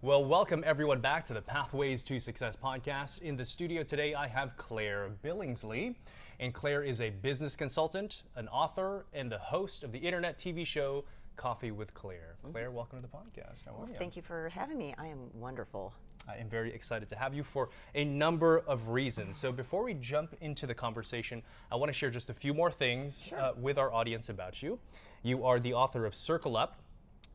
Well, welcome everyone back to the Pathways to Success podcast. In the studio today, I have Claire Billingsley. And Claire is a business consultant, an author, and the host of the internet TV show, Coffee with Claire. Claire, welcome to the podcast. How are you? Thank you for having me. I am wonderful. I am very excited to have you for a number of reasons. So before we jump into the conversation, I want to share just a few more things with our audience about you. You are the author of Circle Up,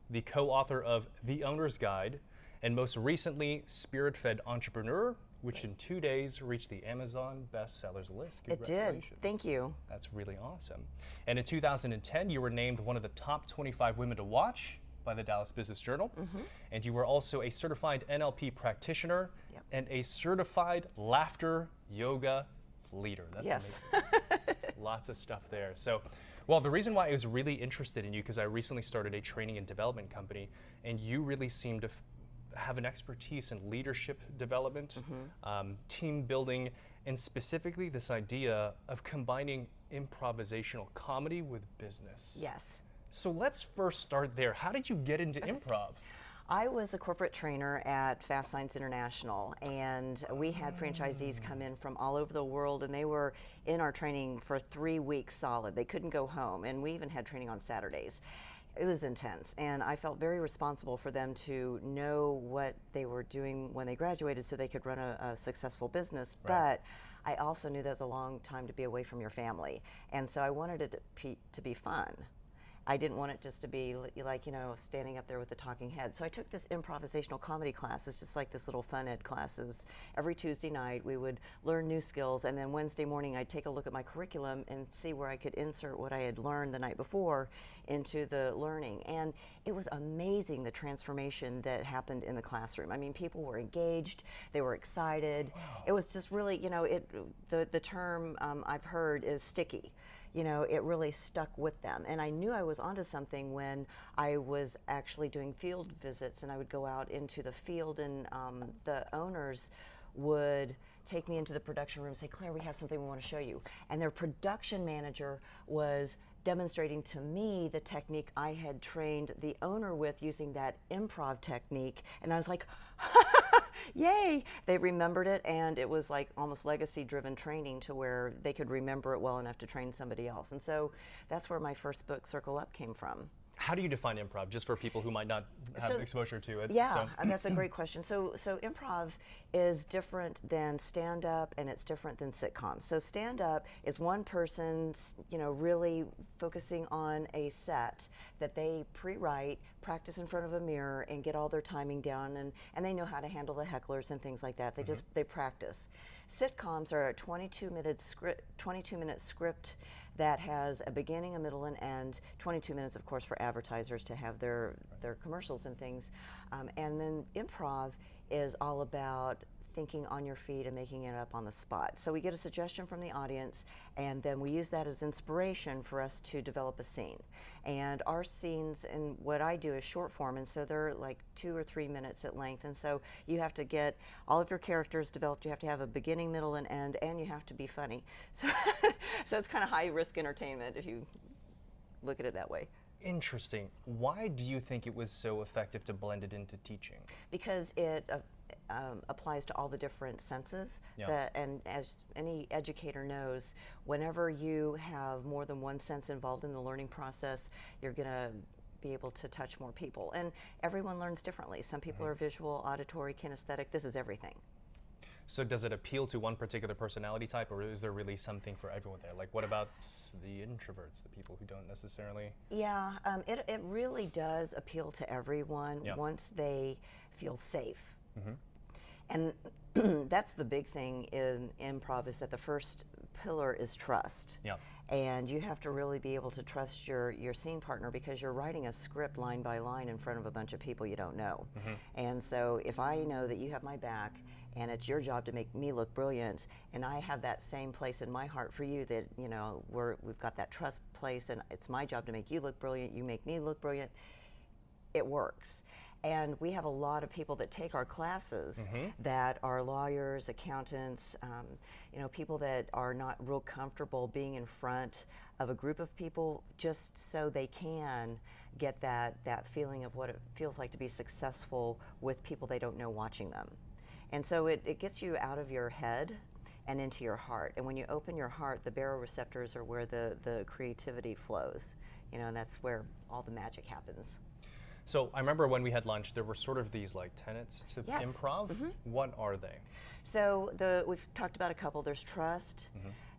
the co-author of The Owner's Guide, and most recently, Spirit-Fed Entrepreneur, which in 2 days reached the Amazon bestsellers list. It did. Thank you. That's really awesome. And in 2010, you were named one of the top 25 women to watch by the Dallas Business Journal. And you were also a certified NLP practitioner and a certified laughter yoga leader. That's amazing. Lots of stuff there. So, well, the reason why I was really interested in you, because I recently started a training and development company, and you really seem to have an expertise in leadership development, team building, and specifically this idea of combining improvisational comedy with business. Yes. So let's first start there. How did you get into improv? I was a corporate trainer at Fast Signs International, and we had franchisees come in from all over the world, and they were in our training for 3 weeks solid. They couldn't go home, and we even had training on Saturdays. It was intense, and I felt very responsible for them to know what they were doing when they graduated so they could run a successful business. Right. But I also knew that was a long time to be away from your family, and so I wanted it to be fun. I didn't want it just to be like, standing up there with the talking head. So I took this improvisational comedy class. It's just like this little fun ed classes. Every Tuesday night we would learn new skills, and then Wednesday morning I'd take a look at my curriculum and see where I could insert what I had learned the night before into the learning. And it was amazing, the transformation that happened in the classroom. I mean, people were engaged, they were excited. Wow. It was just really, the term I've heard is sticky. It really stuck with them. And I knew I was onto something when I was actually doing field visits, and I would go out into the field, and the owners would take me into the production room and say, Claire, we have something we want to show you. And their production manager was demonstrating to me the technique I had trained the owner with, using that improv technique. And I was like, yay! They remembered it, and it was like almost legacy-driven training to where they could remember it well enough to train somebody else. And so that's where my first book, Circle Up, came from. How do you define improv, just for people who might not have exposure to it? Yeah, that's a great question. So improv is different than stand-up, and it's different than sitcoms. So stand-up is one person, really focusing on a set that they pre-write, practice in front of a mirror, and get all their timing down, and they know how to handle the hecklers and things like that. They practice. Sitcoms are a 22-minute script that has a beginning, a middle, and end. 22 minutes, of course, for advertisers to have their commercials and things. And then improv is all about thinking on your feet and making it up on the spot. So we get a suggestion from the audience, and then we use that as inspiration for us to develop a scene. And our scenes, and what I do is short form, and so they're like 2 or 3 minutes at length. And so you have to get all of your characters developed. You have to have a beginning, middle, and end, and you have to be funny. So, so it's kind of high risk entertainment if you look at it that way. Interesting. Why do you think it was so effective to blend it into teaching? Because it applies to all the different senses. And as any educator knows, whenever you have more than one sense involved in the learning process, you're going to be able to touch more people. And everyone learns differently. Some people are visual, auditory, kinesthetic. This is everything. So does it appeal to one particular personality type, or is there really something for everyone there? Like, what about the introverts, the people who don't necessarily? Yeah, it really does appeal to everyone once they feel safe. And that's the big thing in improv, is that the first pillar is trust. And you have to really be able to trust your scene partner, because you're writing a script line by line in front of a bunch of people you don't know. And so if I know that you have my back, and it's your job to make me look brilliant, and I have that same place in my heart for you, that we've got that trust place, and it's my job to make you look brilliant, you make me look brilliant, it works. And we have a lot of people that take our classes that are lawyers, accountants, people that are not real comfortable being in front of a group of people just so they can get that feeling of what it feels like to be successful with people they don't know watching them. And so it gets you out of your head and into your heart. And when you open your heart, the baroreceptors are where the creativity flows, and that's where all the magic happens. So I remember when we had lunch, there were sort of these like tenets to Yes. improv. What are they? So we've talked about a couple. There's trust,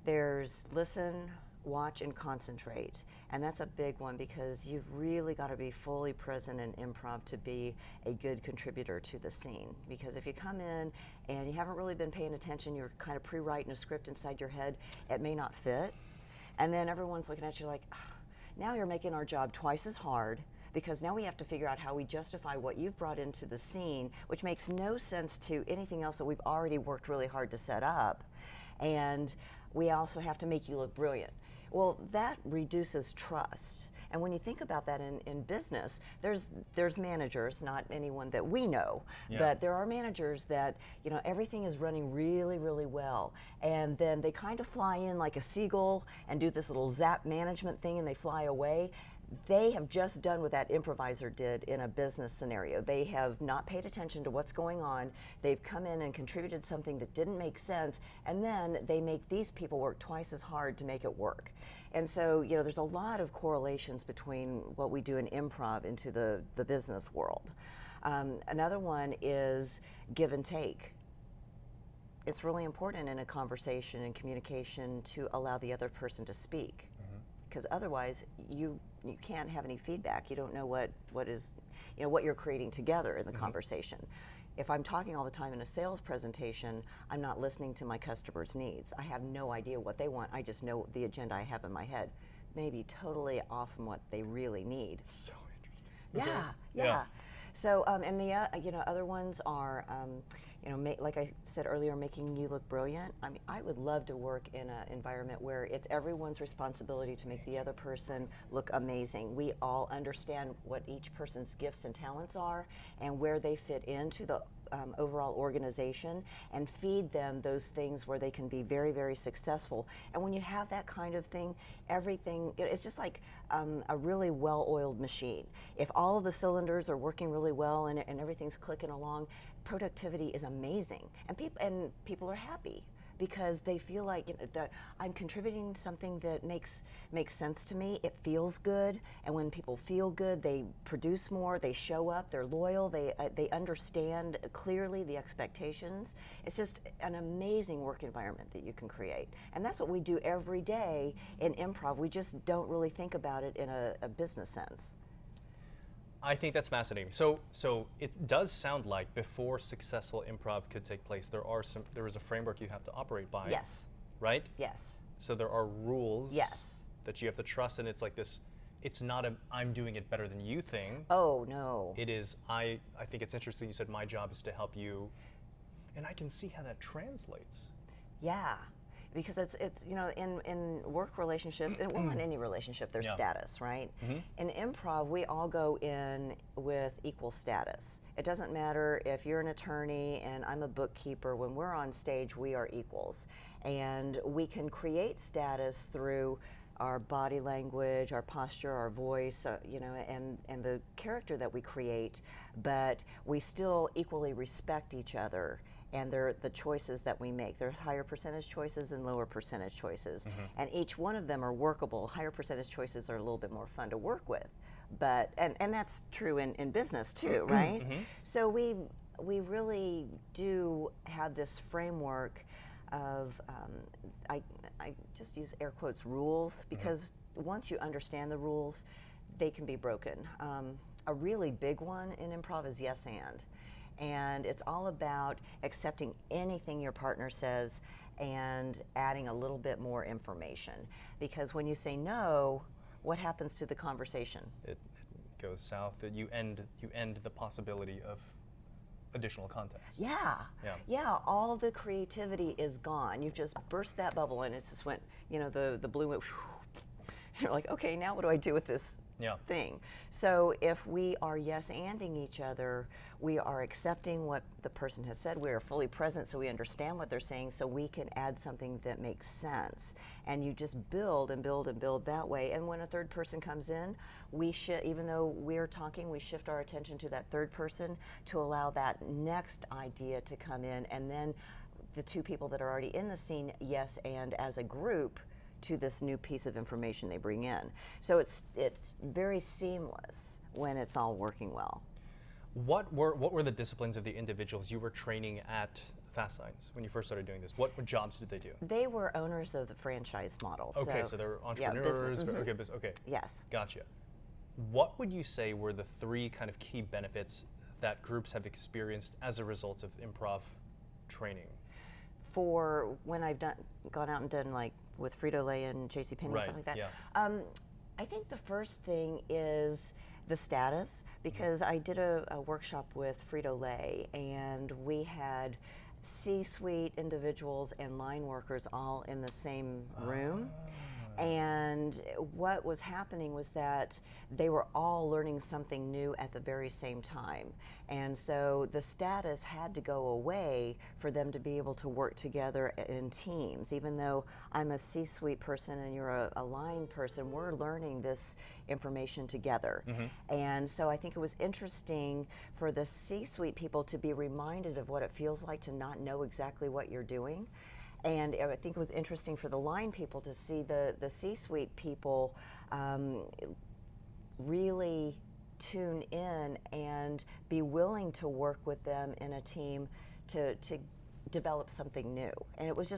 there's listen, watch, and concentrate. And that's a big one because you've really got to be fully present in improv to be a good contributor to the scene. Because if you come in and you haven't really been paying attention, you're kind of pre-writing a script inside your head, it may not fit. And then everyone's looking at you like, now you're making our job twice as hard, because now we have to figure out how we justify what you've brought into the scene, which makes no sense to anything else that we've already worked really hard to set up. And we also have to make you look brilliant. Well, that reduces trust. And when you think about that in business, there's managers, not anyone that we know, but there are managers that, everything is running really, really well. And then they kind of fly in like a seagull and do this little zap management thing and they fly away. They have just done what that improviser did in a business scenario. They have not paid attention to what's going on. They've come in and contributed something that didn't make sense, and then they make these people work twice as hard to make it work. And so, there's a lot of correlations between what we do in improv into the business world. Another one is give and take. It's really important in a conversation and communication to allow the other person to speak. Because otherwise you can't have any feedback. You don't know what is, what you're creating together in the conversation. If I'm talking all the time in a sales presentation, I'm not listening to my customers' needs. I have no idea what they want. I just know the agenda I have in my head. Maybe totally off from what they really need. So interesting. Yeah. So, and the other ones are, like I said earlier, making you look brilliant. I mean, I would love to work in an environment where it's everyone's responsibility to make the other person look amazing. We all understand what each person's gifts and talents are and where they fit into the overall organization, and feed them those things where they can be very, very successful. And when you have that kind of thing, everything, it's just like a really well-oiled machine. If all of the cylinders are working really well and everything's clicking along, productivity is amazing, and people are happy because they feel like that I'm contributing something that makes sense to me. It feels good, and when people feel good, they produce more. They show up. They're loyal. They understand clearly the expectations. It's just an amazing work environment that you can create, and that's what we do every day in improv. We just don't really think about it in a business sense. I think that's fascinating. So it does sound like before successful improv could take place, there is a framework you have to operate by. Yes. Right? Yes. So there are rules. Yes. That you have to trust, and it's like this. It's not a I'm doing it better than you thing. Oh no. It is I think it's interesting. You said my job is to help you, and I can see how that translates. Yeah. Because it's in work relationships, and in any relationship, there's status, right? In improv, we all go in with equal status. It doesn't matter if you're an attorney and I'm a bookkeeper. When we're on stage, we are equals, and we can create status through our body language, our posture, our voice, and the character that we create. But we still equally respect each other. And they're the choices that we make. There are higher percentage choices and lower percentage choices. And each one of them are workable. Higher percentage choices are a little bit more fun to work with. But and that's true in business too, right? So we really do have this framework of, I just use air quotes, rules, because once you understand the rules, they can be broken. A really big one in improv is yes and. And it's all about accepting anything your partner says and adding a little bit more information. Because when you say no, what happens to the conversation? It goes south. That you end the possibility of additional context. Yeah. All the creativity is gone. You've just burst that bubble, and it just went. The balloon went. You're like, okay, now what do I do with this thing? So if we are yes-anding each other, we are accepting what the person has said. We are fully present, so we understand what they're saying, so we can add something that makes sense. And you just build and build and build that way. And when a third person comes in, even though we're talking, we shift our attention to that third person to allow that next idea to come in, and then the two people that are already in the scene yes and as a group to this new piece of information they bring in. So it's very seamless when it's all working well. What were the disciplines of the individuals you were training at Fast Signs when you first started doing this? What jobs did they do? They were owners of the franchise model. Okay, so they're entrepreneurs. Yeah, okay, business. Okay. Yes. Gotcha. What would you say were the three kind of key benefits that groups have experienced as a result of improv training? For when I've gone out and done like with Frito-Lay and JCPenney and stuff like that. Yeah. I think the first thing is the status, because I did a workshop with Frito-Lay, and we had C-suite individuals and line workers all in the same room. And what was happening was that they were all learning something new at the very same time. And so the status had to go away for them to be able to work together in teams. Even though I'm a C-suite person and you're a line person, we're learning this information together. And so I think it was interesting for the C-suite people to be reminded of what it feels like to not know exactly what you're doing. And I think it was interesting for the line people to see the C-suite people really tune in and be willing to work with them in a team to develop something new. And it was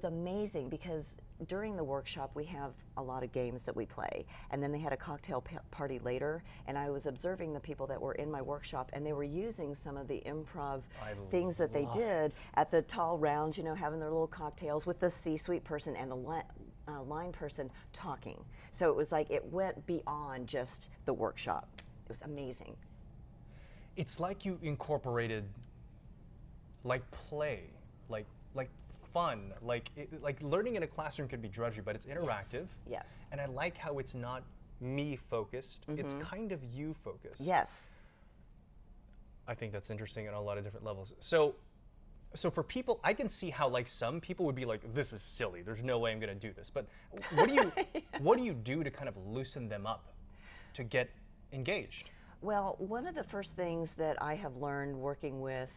amazing, because during the workshop we have a lot of games that we play, and then they had a cocktail party later, and I was observing the people that were in my workshop, and they were using some of the improv things that they did at the tall rounds, having their little cocktails with the C-suite person and the line person talking. So it was like it went beyond just the workshop. It was amazing. It's like you incorporated like play, like fun, like learning in a classroom could be drudgery, but it's interactive. Yes. And I like how it's not me focused, it's kind of you focused. Yes. I think that's interesting on a lot of different levels. So for people, I can see how like some people would be like, this is silly, there's no way I'm gonna do this. But what do you do to kind of loosen them up to get engaged? Well, one of the first things that I have learned working with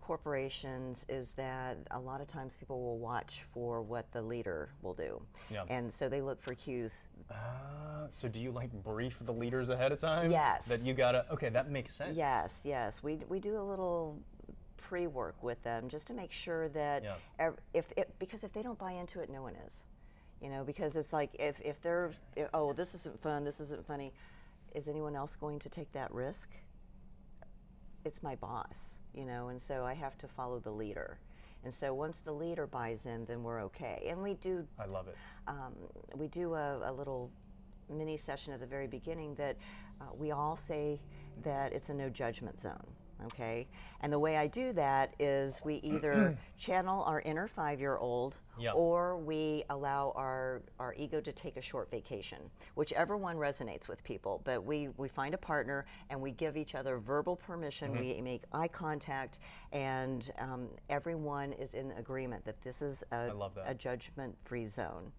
corporations is that a lot of times people will watch for what the leader will do. And so they look for cues. So do you like brief the leaders ahead of time? Yes. That you gotta, okay, that makes sense. Yes. We do a little pre-work with them just to make sure that because if they don't buy into it, no one is. Because it's like if they're, oh, this isn't fun, this isn't funny, is anyone else going to take that risk? It's my boss, and so I have to follow the leader. And so once the leader buys in, then we're okay. And we do. I love it. We do a little mini session at the very beginning that we all say that it's a no judgment zone. Okay, and the way I do that is we either channel our inner 5-year-old, or we allow our ego to take a short vacation, whichever one resonates with people. But we find a partner and we give each other verbal permission. We make eye contact, and everyone is in agreement that this is a judgment-free zone.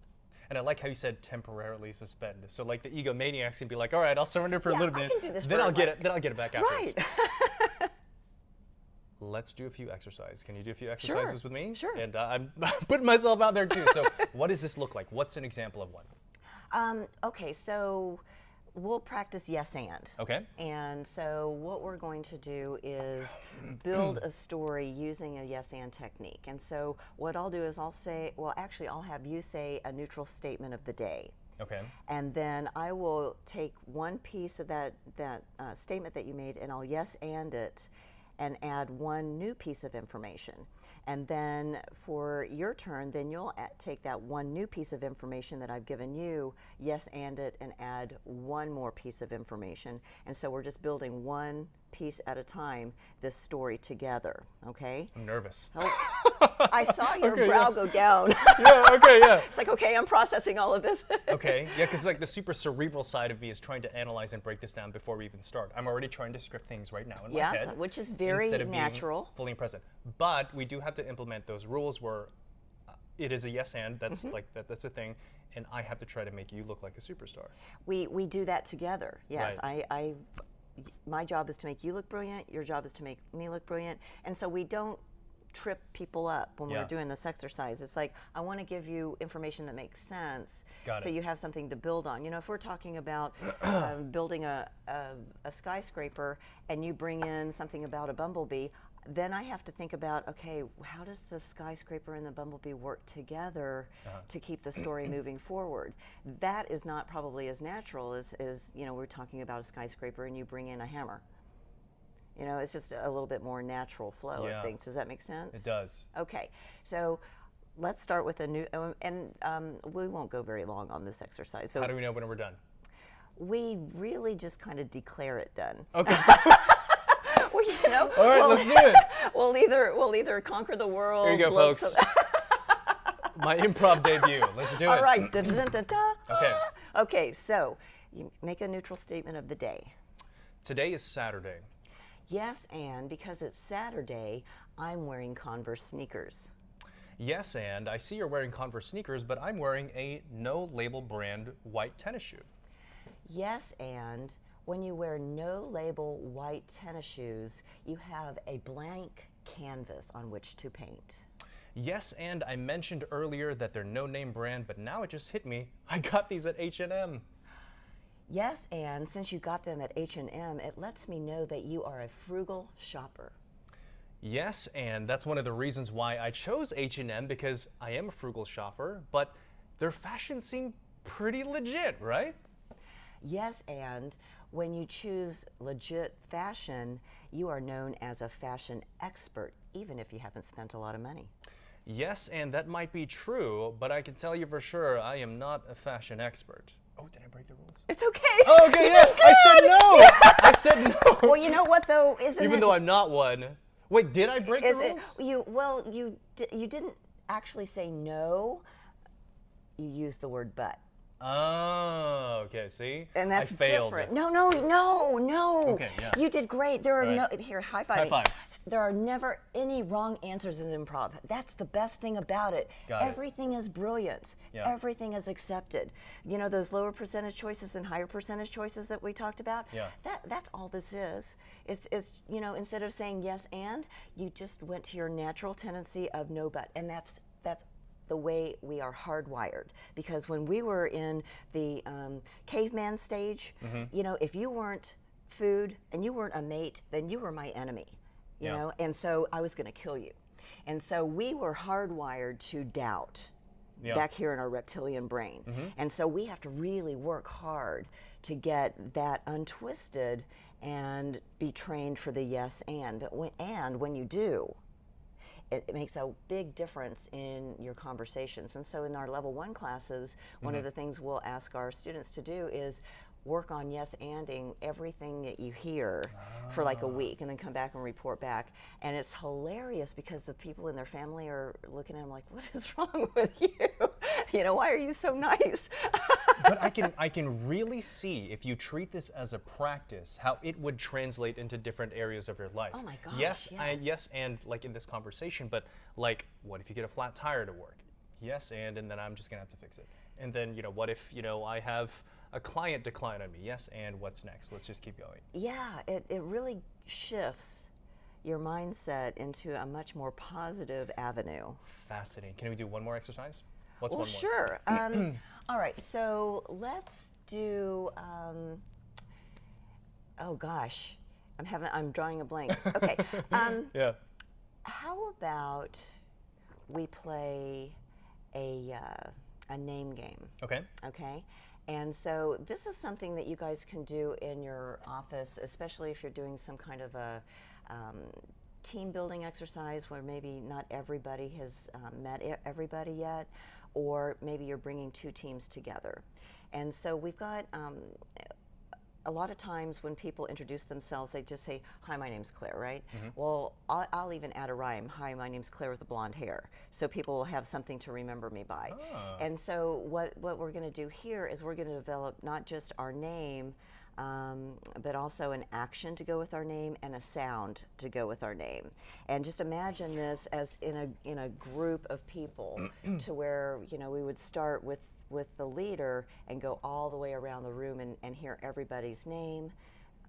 And I like how you said temporarily suspend. So like the egomaniacs can be like, all right, I'll surrender for a little bit. I can do this then I'll get it. Then I'll get it back afterwards. Right. Let's do a few exercises. Can you do a few exercises with me? Sure. And I'm putting myself out there too. So what does this look like? What's an example of one? Okay, so we'll practice yes and. Okay. And so what we're going to do is build a story using a yes and technique. And so what I'll do is I'll have you say a neutral statement of the day. Okay. And then I will take one piece of that statement that you made, and I'll yes and it, and add one new piece of information. And then for your turn, then you'll take that one new piece of information that I've given you, yes and it, and add one more piece of information. And so we're just building one piece at a time this story together, okay? I'm nervous. Oh, I saw your Okay, brow yeah. go down. Yeah, okay, yeah. It's like, okay, I'm processing all of this. Okay, yeah, because like the super cerebral side of me is trying to analyze and break this down before we even start. I'm already trying to script things right now in my head. Yes, which is very instead of natural. Being fully present. But we do have to implement those rules where it is a yes and, that's like that's a thing, and I have to try to make you look like a superstar. We do that together. Yes, Right. my job is to make you look brilliant. Your job is to make me look brilliant. And so we don't trip people up when we're doing this exercise. It's like, I want to give you information that makes sense, so you have something to build on. You know, if we're talking about building a skyscraper and you bring in something about a bumblebee, then I have to think about, okay, how does the skyscraper and the bumblebee work together to keep the story moving forward? That is not probably as natural as, you know, we're talking about a skyscraper and you bring in a hammer. You know, it's just a little bit more natural flow of things. Does that make sense? It does. Okay, so let's start with a new, and we won't go very long on this exercise. But How do we know when we're done? we really just kind of declare it done. Okay. Well, you know, All right, let's do it. We'll either conquer the world. Here you go, blow folks. My improv debut. Let's do it. All right. Da, da, da, da. Okay. Okay, so you make a neutral statement of the day. Today is Saturday. Yes, and because it's Saturday, I'm wearing Converse sneakers. Yes, and I see you're wearing Converse sneakers, but I'm wearing a no-label brand white tennis shoe. Yes, and when you wear no label white tennis shoes, you have a blank canvas on which to paint. Yes, and I mentioned earlier that they're no-name brand, but now it just hit me. I got these at H&M. Yes, and since you got them at H&M, it lets me know that you are a frugal shopper. Yes, and that's one of the reasons why I chose H&M, because I am a frugal shopper, but their fashion seemed pretty legit, right? Yes, and when you choose legit fashion, you are known as a fashion expert, even if you haven't spent a lot of money. Yes, and that might be true, but I can tell you for sure I am not a fashion expert. Oh, did I break the rules? It's okay. Oh, okay, yeah, I said no! I said no! Well, you know what though, isn't Even it? though I'm not one. Wait, did I break the rules? You didn't actually say no. You used the word but. Oh, okay, see? And that's I failed. different. No. Okay, yeah. You did great. There are Right. no, here, high five. High five. There are never any wrong answers in improv. That's the best thing about it. Got it. Everything is brilliant. Yeah. Everything is accepted. You know, those lower percentage choices and higher percentage choices that we talked about? Yeah. That's all this is. It's, you know, instead of saying yes and, you just went to your natural tendency of no but. And that's the way we are hardwired, because when we were in the caveman stage, you know, if you weren't food and you weren't a mate, then you were my enemy, you know, and so I was going to kill you. And so we were hardwired to doubt back here in our reptilian brain. And so we have to really work hard to get that untwisted and be trained for the yes and. But when you do, it makes a big difference in your conversations. And so in our level 1 classes, one of the things we'll ask our students to do is work on yes-anding everything that you hear for like a week, and then come back and report back. And it's hilarious because the people in their family are looking at them like, what is wrong with you? You know, why are you so nice? But I can really see, if you treat this as a practice, how it would translate into different areas of your life. Oh my gosh, yes. yes. And like in this conversation, but like, what if you get a flat tire to work? Yes, and then I'm just gonna have to fix it. And then, you know, what if, you know, I have a client decline on me? Yes, and what's next? Let's just keep going. Yeah, it really shifts your mindset into a much more positive avenue. Fascinating. Can we do one more exercise? What's Well, one more? sure. All right, so let's do. Oh gosh, I'm drawing a blank. Okay. Yeah. How about we play a name game? Okay. Okay. And so this is something that you guys can do in your office, especially if you're doing some kind of a team building exercise where maybe not everybody has met everybody yet, or maybe you're bringing 2 teams together. And so we've got a lot of times when people introduce themselves, they just say, "Hi, my name's Claire," right? Well, I'll even add a rhyme. "Hi, my name's Claire with the blonde hair," so people will have something to remember me by. And so what we're going to do here is we're going to develop not just our name, but also an action to go with our name and a sound to go with our name. And just imagine this as in a group of people to where, you know, we would start with the leader and go all the way around the room and hear everybody's name,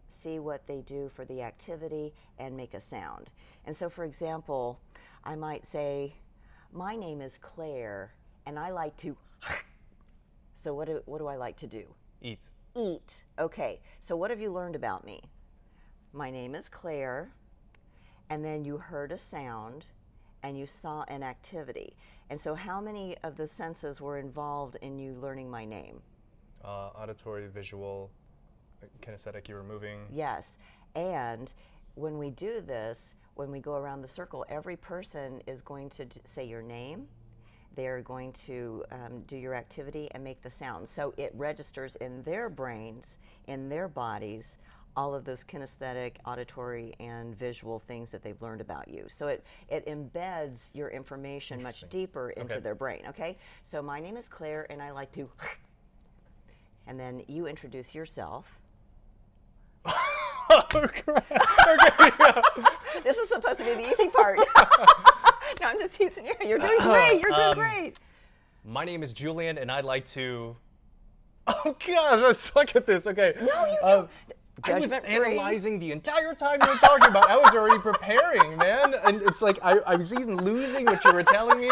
see what they do for the activity, and make a sound. And so, for example, I might say, "My name is Claire, and I like to," so what do I like to do? Eat. Eat. Okay, so what have you learned about me? My name is Claire, and then you heard a sound, and you saw an activity. And so how many of the senses were involved in you learning my name? Auditory, visual, kinesthetic, you were moving. Yes, and when we do this, when we go around the circle, every person is going to say your name. They're going to do your activity and make the sound. So it registers in their brains, in their bodies, all of those kinesthetic, auditory, and visual things that they've learned about you. So it embeds your information much deeper into their brain, okay? So my name is Claire, and I like to, and then you introduce yourself. Oh, crap. Okay, yeah. This is supposed to be the easy part. No, I'm just teasing you. You're doing great. You're doing great. My name is Julian, and I'd like to. Oh gosh, I suck at this. Okay. No, you don't. I was Judgment-free. analyzing the entire time you were talking about. I was already preparing, man, and it's like I was even losing what you were telling me.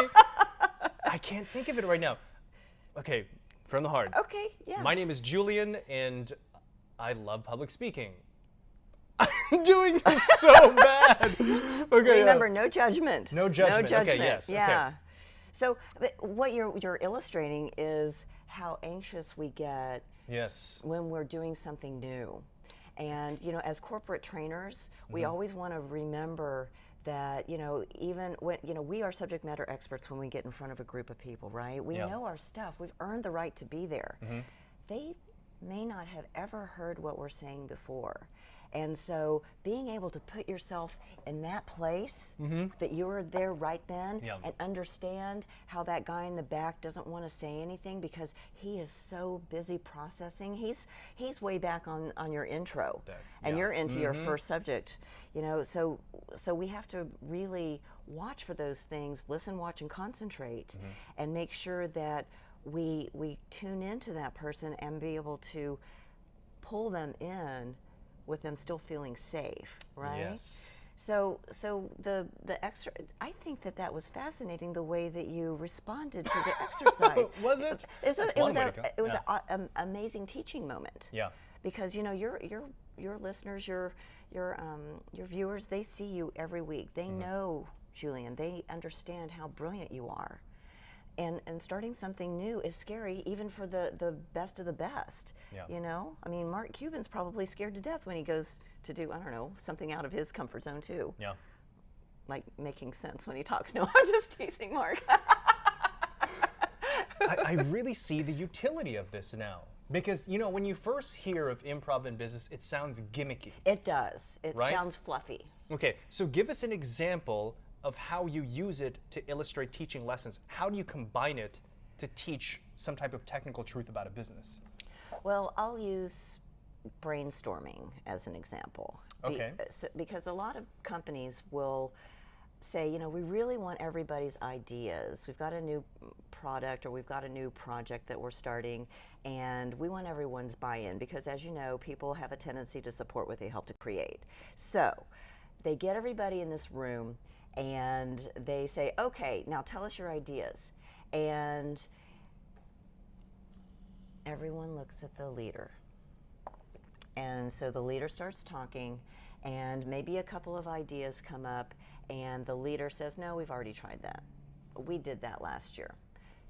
I can't think of it right now. Okay, from the heart. Okay, yeah. My name is Julian, and I love public speaking. I'm doing this so bad. Okay. Remember, no judgment. No judgment. No judgment. Okay, yes. Yeah. Okay. So what you're illustrating is how anxious we get Yes. when we're doing something new. And, you know, as corporate trainers, we always want to remember that, you know, even when, you know, we are subject matter experts when we get in front of a group of people, right? We know our stuff. We've earned the right to be there. They may not have ever heard what we're saying before. And so being able to put yourself in that place, that you were there right then, and understand how that guy in the back doesn't want to say anything because he is so busy processing. He's way back on your intro, and you're into your first subject. You know, so we have to really watch for those things, listen, watch, and concentrate, and make sure that we tune into that person and be able to pull them in with them still feeling safe, right? Yes. So the extra, I think that was fascinating the way that you responded to the exercise. Was it? It was Yeah. an amazing teaching moment. Yeah. Because, you know, your listeners, your viewers, they see you every week. They know Julian. They understand how brilliant you are. And starting something new is scary, even for the best of the best. Yeah. You know, I mean, Mark Cuban's probably scared to death when he goes to do, I don't know, something out of his comfort zone too. Yeah. Like making sense when he talks. No, I'm just teasing Mark. I really see the utility of this now. Because, you know, when you first hear of improv in business, it sounds gimmicky. It does. It Right? sounds fluffy. Okay, so give us an example of how you use it to illustrate teaching lessons. How do you combine it to teach some type of technical truth about a business? Well, I'll use brainstorming as an example. Okay. Because a lot of companies will say, you know, we really want everybody's ideas. We've got a new product or we've got a new project that we're starting, and we want everyone's buy-in because, as you know, people have a tendency to support what they help to create. So they get everybody in this room and they say, okay, now tell us your ideas. And everyone looks at the leader. And so the leader starts talking, and maybe a couple of ideas come up, and the leader says, no, we've already tried that. We did that last year.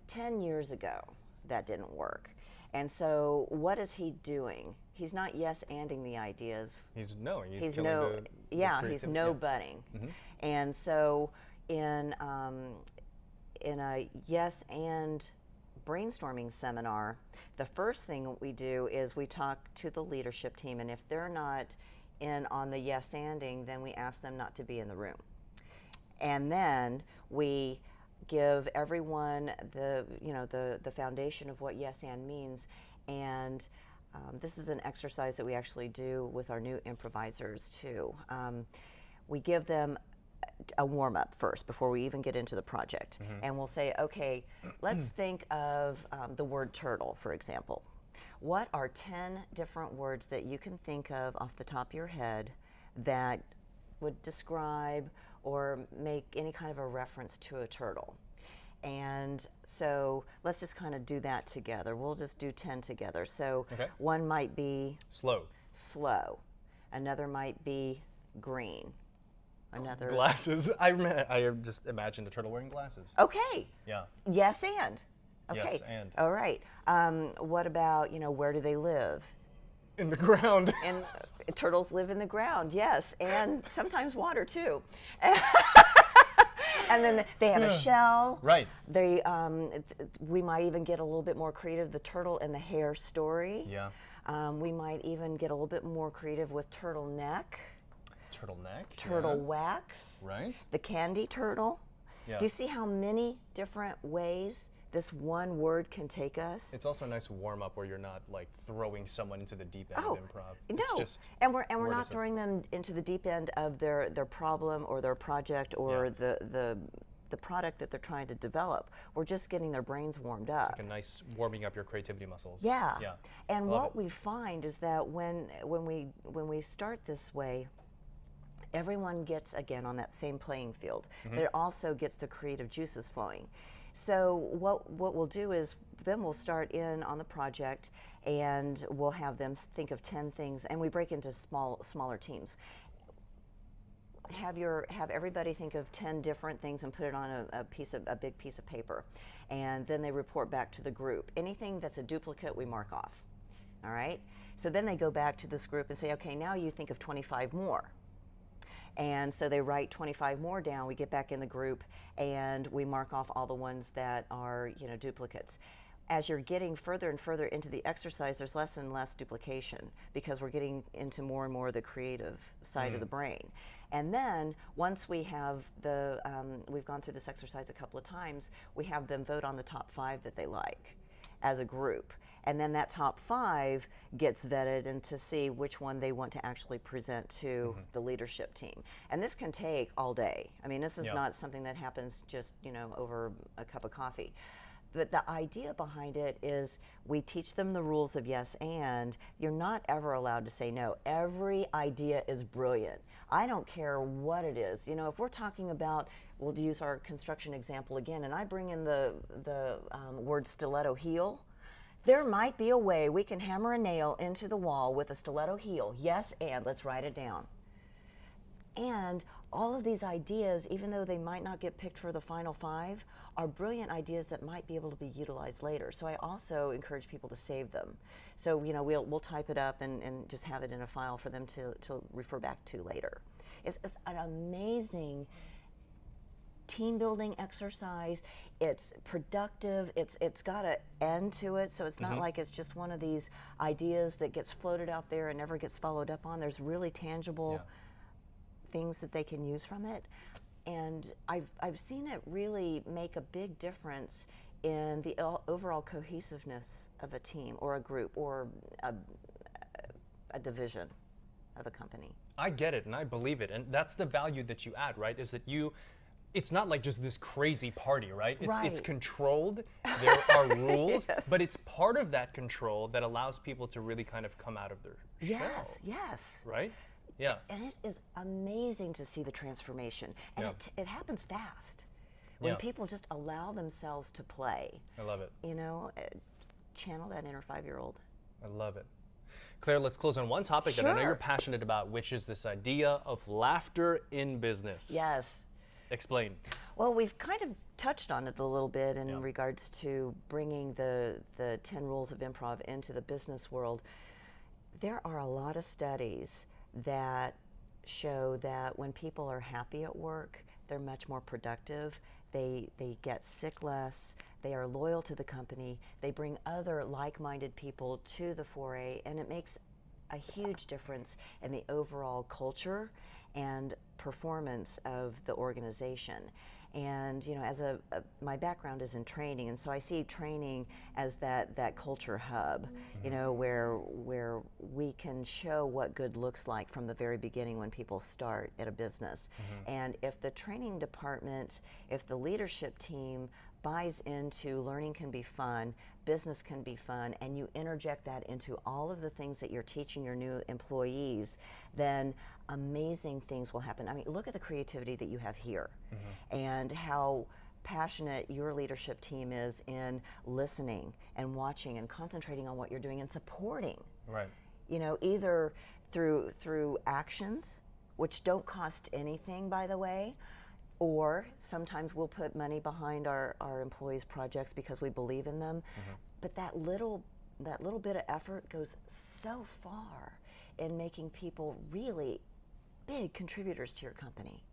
10 years ago, that didn't work. And so what is he doing? He's not yes-anding the ideas. He's killing the he's creativity. no-butting. And so in a yes and brainstorming seminar, the first thing we do is we talk to the leadership team, and if they're not in on the yes-anding, then we ask them not to be in the room. And then we give everyone the foundation of what yes and means, and this is an exercise that we actually do with our new improvisers too. We give them a warm-up first before we even get into the project, and we'll say, okay, let's think of the word turtle, for example. What are 10 different words that you can think of off the top of your head that would describe or make any kind of a reference to a turtle? And so let's just kind of do that together. We'll just do 10 together. So one might be slow. Another might be green. Another glasses. I just imagined a turtle wearing glasses. Okay. Yeah. Yes and. Okay. Yes and. All right. What about, where do they live? In the ground. And turtles live in the ground, yes, and sometimes water too. And then they have a shell. Right. They, we might even get a little bit more creative. The turtle and the hare story. Yeah. We might even get a little bit more creative with turtleneck. Turtleneck. Turtle wax. Right. The candy turtle. Yeah. Do you see how many different ways this one word can take us? It's also a nice warm up where you're not like throwing someone into the deep end of improv. No, It's just and we're not throwing them into the deep end of their problem or their project or the product that they're trying to develop. We're just getting their brains warmed up. It's like a nice warming up your creativity muscles. Yeah. Yeah. And what we find is that when we start this way, everyone gets again on that same playing field, but it also gets the creative juices flowing. So what we'll do is then we'll start in on the project and we'll have them think of 10 things, and we break into smaller teams. Have everybody think of 10 different things and put it on a big piece of paper, and then they report back to the group. Anything that's a duplicate we mark off. All right? So then they go back to this group and say, okay, now you think of 25 more. And so they write 25 more down. We get back in the group and we mark off all the ones that are, duplicates. As you're getting further and further into the exercise, there's less and less duplication because we're getting into more and more of the creative side of the brain. And then once we have we've gone through this exercise a couple of times, we have them vote on the top 5 that they like as a group. And then that top 5 gets vetted and to see which one they want to actually present to the leadership team. And this can take all day. I mean, this is not something that happens just, over a cup of coffee. But the idea behind it is we teach them the rules of yes and. You're not ever allowed to say no. Every idea is brilliant. I don't care what it is. If we're talking about, we'll use our construction example again, and I bring in the word stiletto heel, there might be a way we can hammer a nail into the wall with a stiletto heel. Yes, and let's write it down. And all of these ideas, even though they might not get picked for the final 5, are brilliant ideas that might be able to be utilized later. So I also encourage people to save them. So we'll type it up and just have it in a file for them to refer back to later. It's an amazing team building exercise. It's productive. It's got an end to it, so it's not like it's just one of these ideas that gets floated out there and never gets followed up on. There's really tangible things that they can use from it, and I've seen it really make a big difference in the overall cohesiveness of a team or a group or a division of a company. I get it, and I believe it, and that's the value that you add, right? Is that it's not like just this crazy party, right? It's controlled, there are rules, but it's part of that control that allows people to really kind of come out of their shell. Yes. Right? Yeah. And it is amazing to see the transformation. And it happens fast. When people just allow themselves to play. I love it. Channel that inner 5-year-old. I love it. Claire, let's close on one topic that I know you're passionate about, which is this idea of laughter in business. Yes. Explain. Well, we've kind of touched on it a little bit in regards to bringing the 10 rules of improv into the business world. There are a lot of studies that show that when people are happy at work, they're much more productive. They get sick less. they are loyal to the company, they bring other like-minded people to the foray, and it makes a huge difference in the overall culture and performance of the organization. And as my background is in training, and so I see training as that culture hub, where we can show what good looks like from the very beginning when people start at a business. And if the training department, if the leadership team buys into learning can be fun, business can be fun, and you interject that into all of the things that you're teaching your new employees, then amazing things will happen. I mean, look at the creativity that you have here and how passionate your leadership team is in listening and watching and concentrating on what you're doing and supporting. Right. Either through actions, which don't cost anything, by the way, or sometimes we'll put money behind our employees' projects because we believe in them. But that little bit of effort goes so far in making people really big contributors to your company.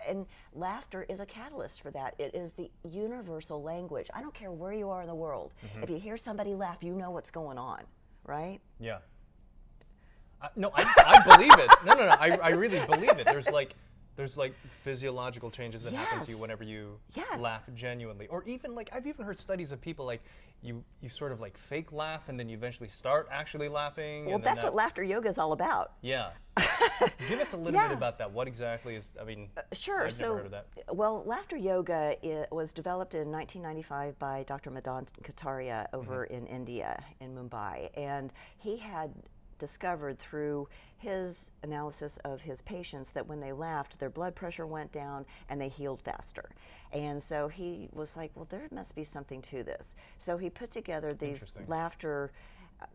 And laughter is a catalyst for that. It is the universal language. I don't care where you are in the world. If you hear somebody laugh, you know what's going on, right? Yeah. No, I believe it. No. I really believe it. There's like physiological changes that happen to you whenever you laugh genuinely. Or even I've even heard studies of people you sort of fake laugh and then you eventually start actually laughing. Well, that's what laughter yoga is all about. Yeah. Give us a little bit about that. What exactly is, sure. I've never heard of that. Well, laughter yoga was developed in 1995 by Dr. Madan Kataria over in India, in Mumbai. And he had discovered through his analysis of his patients that when they laughed, their blood pressure went down and they healed faster. And so he was like, well, there must be something to this. So he put together these laughter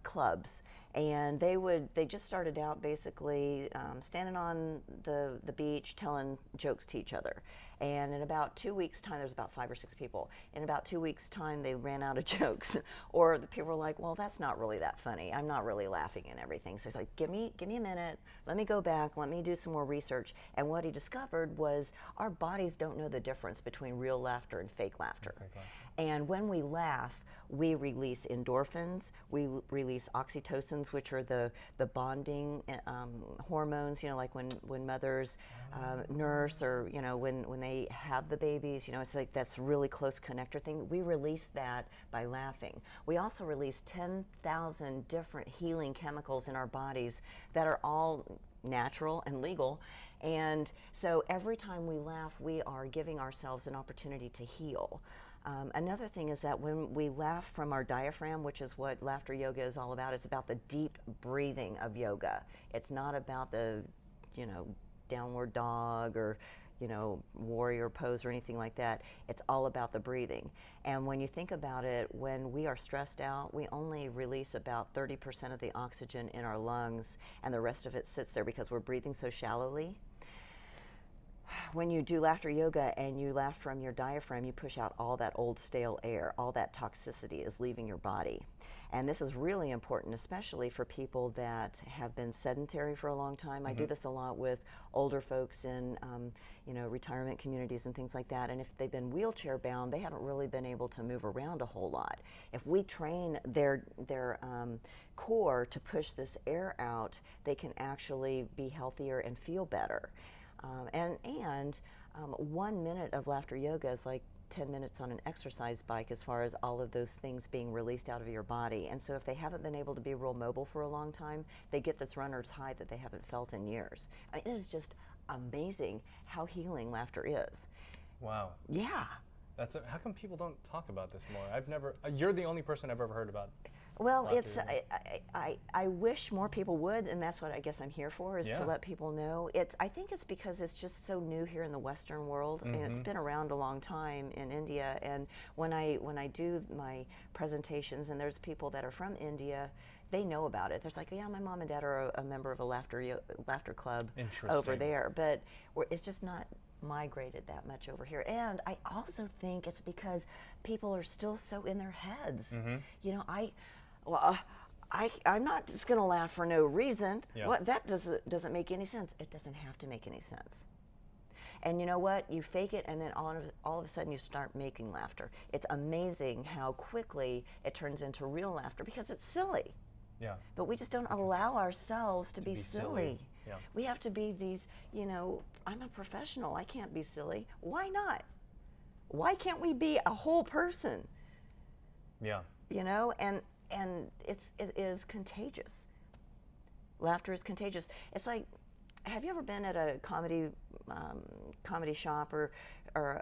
clubs, and they just started out basically standing on the beach telling jokes to each other. And in about 2 weeks' time, there's about 5 or 6 people. In about 2 weeks' time, they ran out of jokes, or the people were like, "Well, that's not really that funny. I'm not really laughing and everything." So he's like, "Give me a minute. Let me go back. Let me do some more research." And what he discovered was our bodies don't know the difference between real laughter and fake laughter. And when we laugh, we release endorphins, we release oxytocins, which are the bonding hormones, like when mothers nurse, or when they have the babies, it's like that's really close connector thing. We release that by laughing. We also release 10,000 different healing chemicals in our bodies that are all natural and legal. And so every time we laugh, we are giving ourselves an opportunity to heal. Another thing is that when we laugh from our diaphragm, which is what laughter yoga is all about, it's about the deep breathing of yoga. It's not about the, downward dog or, warrior pose or anything like that. It's all about the breathing. And when you think about it, when we are stressed out, we only release about 30% of the oxygen in our lungs, and the rest of it sits there because we're breathing so shallowly. When you do laughter yoga and you laugh from your diaphragm, you push out all that old stale air. All that toxicity is leaving your body. And this is really important, especially for people that have been sedentary for a long time. I do this a lot with older folks in retirement communities and things like that. And if they've been wheelchair bound, they haven't really been able to move around a whole lot. If we train their core to push this air out, they can actually be healthier and feel better. And 1 minute of laughter yoga is like 10 minutes on an exercise bike as far as all of those things being released out of your body. And so if they haven't been able to be real mobile for a long time, they get this runner's high that they haven't felt in years. I mean, it is just amazing how healing laughter is. Wow. Yeah. How come people don't talk about this more? You're the only person I've ever heard about. Well, I wish more people would, and that's what I guess I'm here for, is to let people know. I think it's because it's just so new here in the Western world. I mean, it's been around a long time in India, and when I do my presentations, and there's people that are from India, they know about it. There's like, yeah, my mom and dad are a member of a laughter club over there, but it's just not migrated that much over here. And I also think it's because people are still so in their heads. I'm not just going to laugh for no reason. That doesn't make any sense. It doesn't have to make any sense. And you know what? You fake it, and then all of a sudden you start making laughter. It's amazing how quickly it turns into real laughter because it's silly. Yeah. But we just don't allow ourselves to be silly. Yeah. We have to be these, I'm a professional. I can't be silly. Why not? Why can't we be a whole person? Yeah. And it is contagious. Laughter is contagious. It's like, have you ever been at a comedy shop or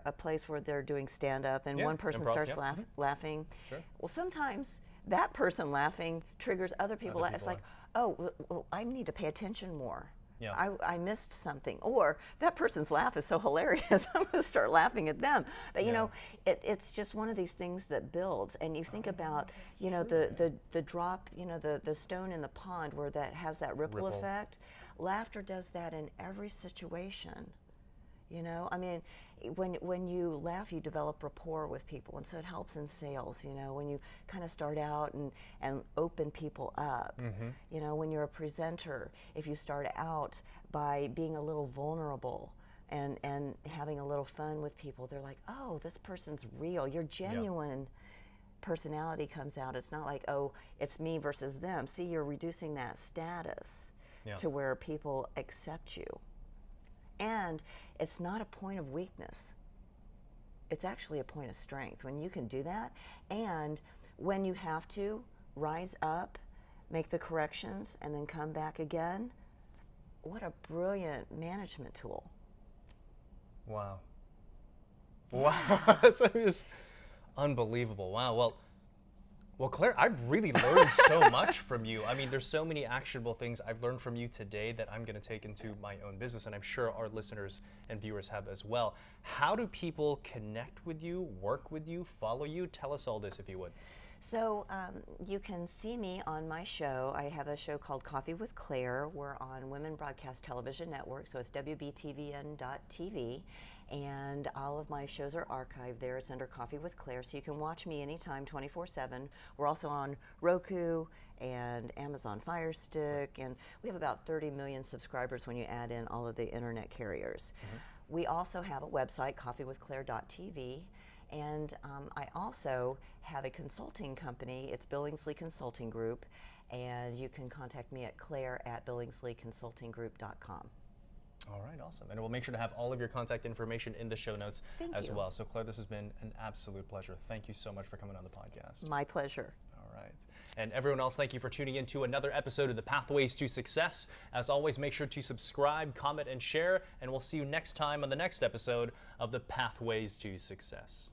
a place where they're doing stand-up and one person improv, starts yeah. laughing? Sure. Well, sometimes that person laughing triggers other people. It's like, oh, well, I need to pay attention more. Yeah. I missed something. Or that person's laugh is so hilarious, I'm going to start laughing at them. But, it's just one of these things that builds. And you think about, the drop, the stone in the pond where that has that ripple effect. Laughter does that in every situation. I mean, when you laugh, you develop rapport with people, and so it helps in sales. When you kind of start out and open people up. When you're a presenter, if you start out by being a little vulnerable and having a little fun with people, they're like, oh, this person's real. Your genuine personality comes out. It's not like, oh, it's me versus them. See, you're reducing that status to where people accept you. And it's not a point of weakness. It's actually a point of strength when you can do that. And when you have to rise up, make the corrections, and then come back again, what a brilliant management tool. Wow. Wow. That's just unbelievable. Wow. Well, Claire, I've really learned so much from you. I mean, there's so many actionable things I've learned from you today that I'm going to take into my own business, and I'm sure our listeners and viewers have as well. How do people connect with you, work with you, follow you? Tell us all this if you would. So you can see me on my show. I have a show called Coffee with Claire. We're on Women Broadcast Television Network, so it's WBTVN.tv. And all of my shows are archived there. It's under Coffee with Claire, so you can watch me anytime, 24/7. We're also on Roku and Amazon Fire Stick, and we have about 30 million subscribers when you add in all of the internet carriers. We also have a website, coffeewithclaire.tv, and I also have a consulting company. It's Billingsley Consulting Group, and you can contact me at claire@billingsleyconsultinggroup.com. All right, awesome. And we'll make sure to have all of your contact information in the show notes as well. So, Claire, this has been an absolute pleasure. Thank you so much for coming on the podcast. My pleasure. All right. And everyone else, thank you for tuning in to another episode of The Pathways to Success. As always, make sure to subscribe, comment, and share, and we'll see you next time on the next episode of The Pathways to Success.